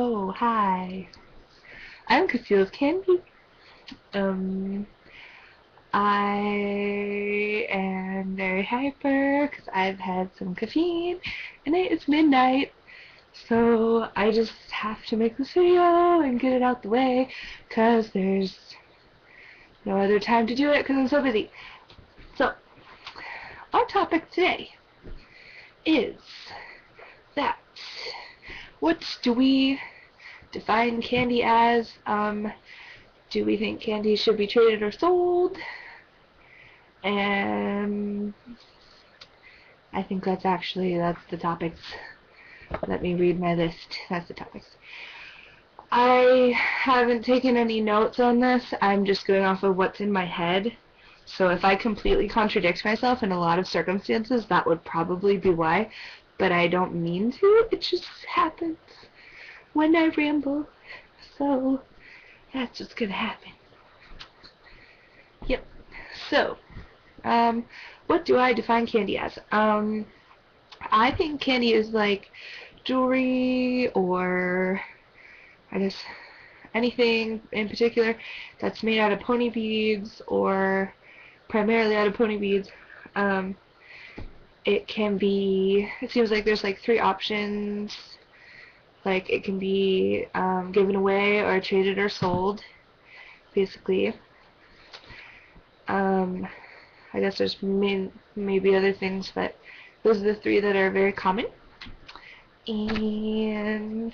Oh, hi. I'm Cassiel's Kandi. Um, I am very hyper because I've had some caffeine and it is midnight. So I just have to make this video and get it out the way because there's no other time to do it because I'm so busy. So, our topic today is that what do we define candy as? Do we think candy should be traded or sold? And I think that's the topics. Let me read my list. That's the topics. I haven't taken any notes on this. I'm just going off of what's in my head. So if I completely contradict myself in a lot of circumstances, that would probably be why. But I don't mean to. It just happens when I ramble. So that's what's going to happen. Yep. So, what do I define candy as? I think candy is like jewelry or I guess anything in particular that's made out of pony beads or primarily out of pony beads. It seems like there's like three options. Like it can be given away or traded or sold, basically. I guess there's maybe other things, but those are the three that are very common. And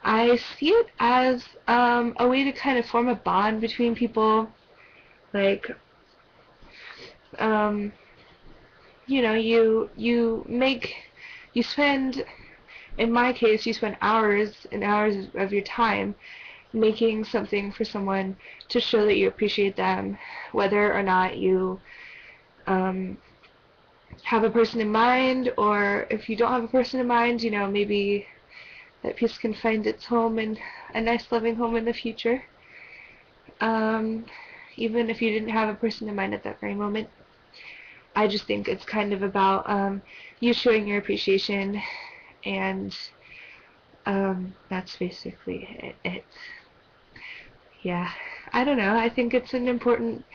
I see it as a way to kind of form a bond between people. Like, you know, you spend, in my case, you spend hours and hours of your time making something for someone to show that you appreciate them, whether or not you have a person in mind, or if you don't have a person in mind, you know, maybe that piece can find its home in a nice loving home in the future. Even if you didn't have a person in mind at that very moment. I just think it's kind of about you showing your appreciation, and that's basically it. Yeah, I don't know. I think it's an important.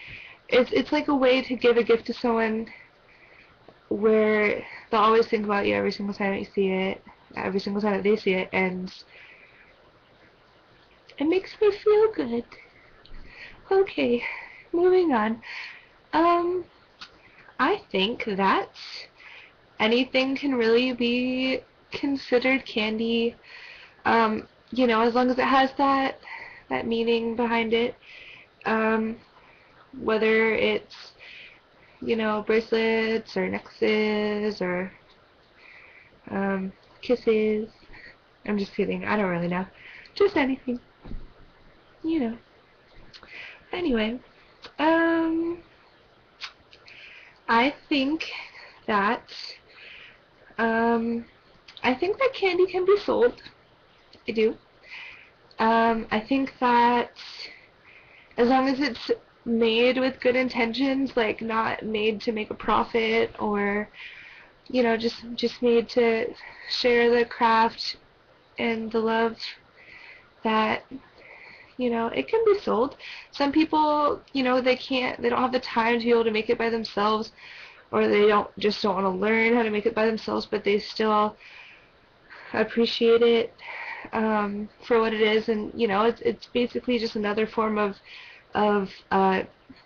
It's like a way to give a gift to someone where they'll always think about you every single time that you see it, every single time that they see it, and it makes me feel good. Okay, moving on. I think that anything can really be considered candy, you know, as long as it has that meaning behind it. Whether it's, you know, bracelets or necklaces or kisses. I'm just kidding. I don't really know. Just anything. You know. Anyway, I think that candy can be sold. I do. I think that as long as it's made with good intentions, like not made to make a profit or, you know, just made to share the craft and the love, that, you know, it can be sold. Some people, you know, they don't have the time to be able to make it by themselves, or they don't want to learn how to make it by themselves, but they still appreciate it for what it is. And, you know, it's basically just another form of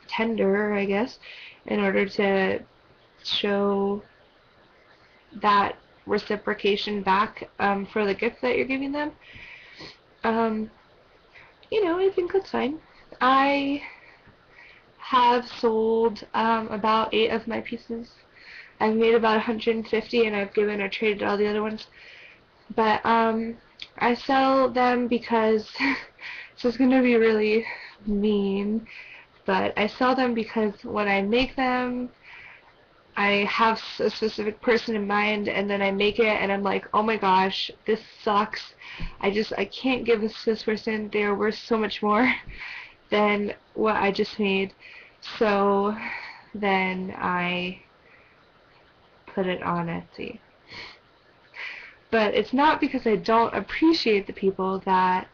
tender, I guess, in order to show that reciprocation back for the gift that you're giving them. You know, I think that's fine. I have sold about 8 of my pieces. I've made about 150 and I've given or traded all the other ones. But I sell them because this is going to be really mean, but I sell them because when I make them, I have a specific person in mind, and then I make it and I'm like, oh my gosh, this sucks. I can't give this to this person. They are worth so much more than what I just made. So then I put it on Etsy. But it's not because I don't appreciate the people that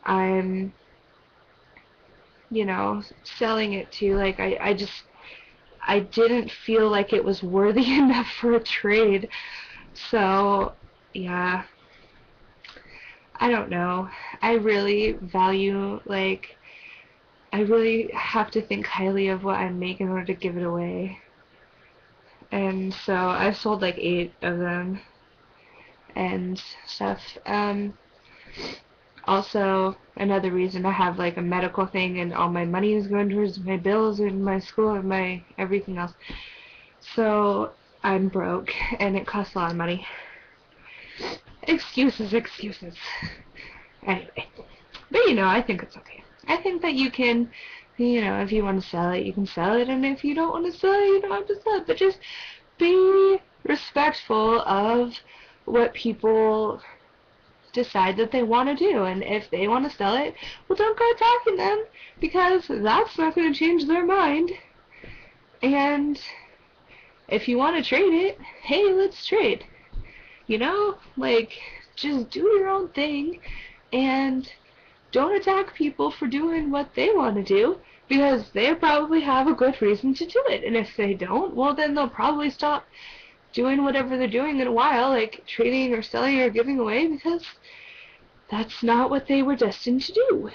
I'm, you know, selling it to. Like, I didn't feel like it was worthy enough for a trade. So, yeah, I don't know. I really value, like, I really have to think highly of what I make in order to give it away. And so I've sold like 8 of them and stuff. Also, another reason I have like a medical thing and all my money is going towards my bills and my school and my everything else. So I'm broke and it costs a lot of money. Excuses, excuses. Anyway, but you know, I think it's okay. I think that you can, you know, if you want to sell it, you can sell it, and if you don't want to sell it, you don't have to sell it. But just be respectful of what people decide that they want to do, and if they want to sell it, well, don't go attacking them, because that's not going to change their mind. And if you want to trade it, hey, let's trade. You know, like, just do your own thing, and don't attack people for doing what they want to do, because they probably have a good reason to do it. And if they don't, well, then they'll probably stop doing whatever they're doing in a while, like trading or selling or giving away, because that's not what they were destined to do.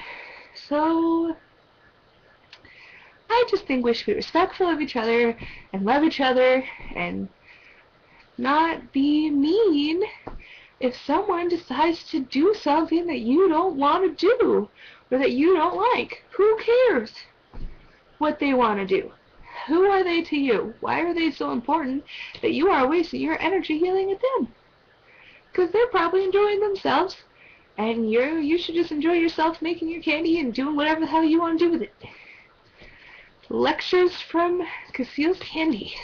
So I just think we should be respectful of each other and love each other and not be mean if someone decides to do something that you don't want to do or that you don't like. Who cares what they want to do? Who are they to you? Why are they so important that you are wasting your energy yelling at them? Because they're probably enjoying themselves, and you should just enjoy yourself making your candy and doing whatever the hell you want to do with it. Lectures from Cassiel's Kandi.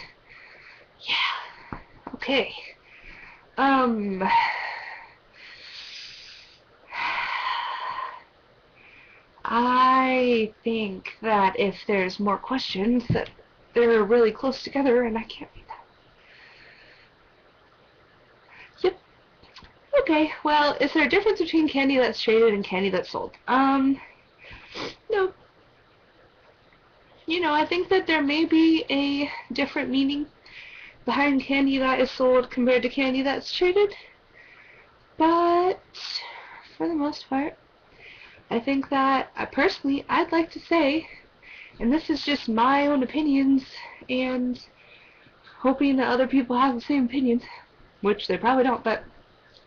Yeah. Okay. I think that if there's more questions, that they're really close together and I can't read that. Yep. Okay, well, is there a difference between candy that's traded and candy that's sold? No. You know, I think that there may be a different meaning behind candy that is sold compared to candy that's traded, but for the most part, I think that, personally, I'd like to say, and this is just my own opinions, and hoping that other people have the same opinions, which they probably don't, but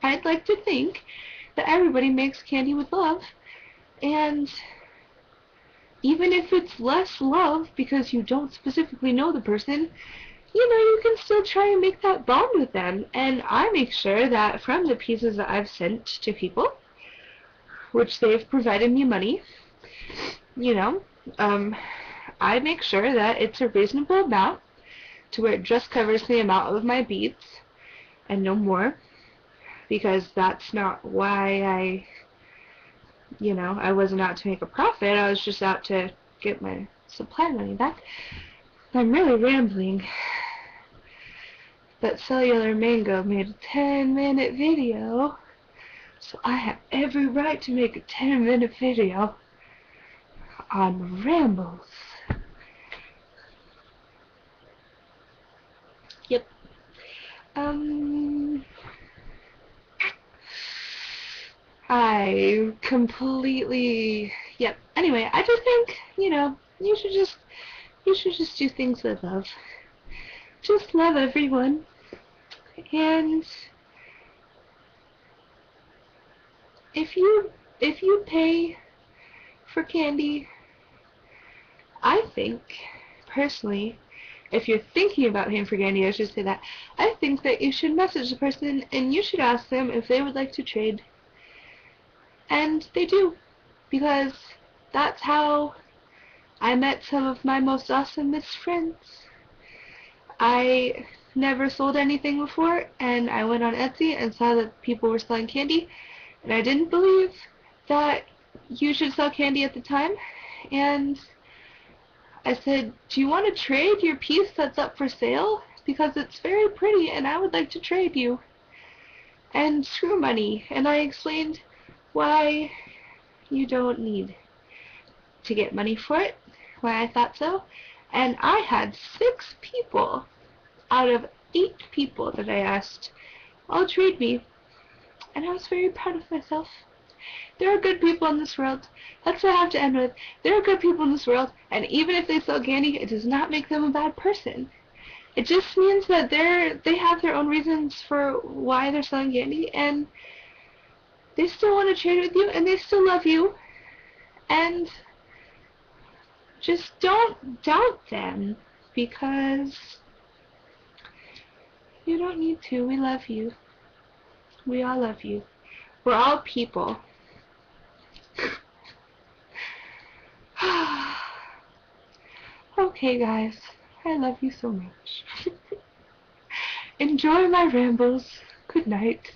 I'd like to think that everybody makes candy with love, and even if it's less love because you don't specifically know the person, you know, you can still try and make that bond with them. And I make sure that from the pieces that I've sent to people, which they've provided me money, you know, I make sure that it's a reasonable amount to where it just covers the amount of my beads and no more, because that's not why I wasn't out to make a profit. I was just out to get my supply money back. I'm really rambling, but Cellular Mango made a 10-minute video, so I have every right to make a 10-minute video on rambles. Yep. I completely, yep. Anyway, I just think, you know, you should just do things with love. Just love everyone. And if you pay for candy, I think, personally, if you're thinking about paying for candy, I should say that, I think that you should message the person and you should ask them if they would like to trade. And they do, because that's how I met some of my most awesomest friends. I never sold anything before, and I went on Etsy and saw that people were selling candy, and I didn't believe that you should sell candy at the time, and I said, do you want to trade your piece that's up for sale? Because it's very pretty, and I would like to trade you. and screw money. And I explained why you don't need to get money for it, why I thought so. And I had 6 people out of 8 people that I asked all trade me, and I was very proud of myself. There are good people in this world. That's what I have to end with. There are good people in this world, and even if they sell candy, it does not make them a bad person. It just means that they have their own reasons for why they're selling candy, and they still want to trade with you, and they still love you, and just don't doubt them, because you don't need to. We love you. We all love you. We're all people. Okay, guys. I love you so much. Enjoy my rambles. Good night.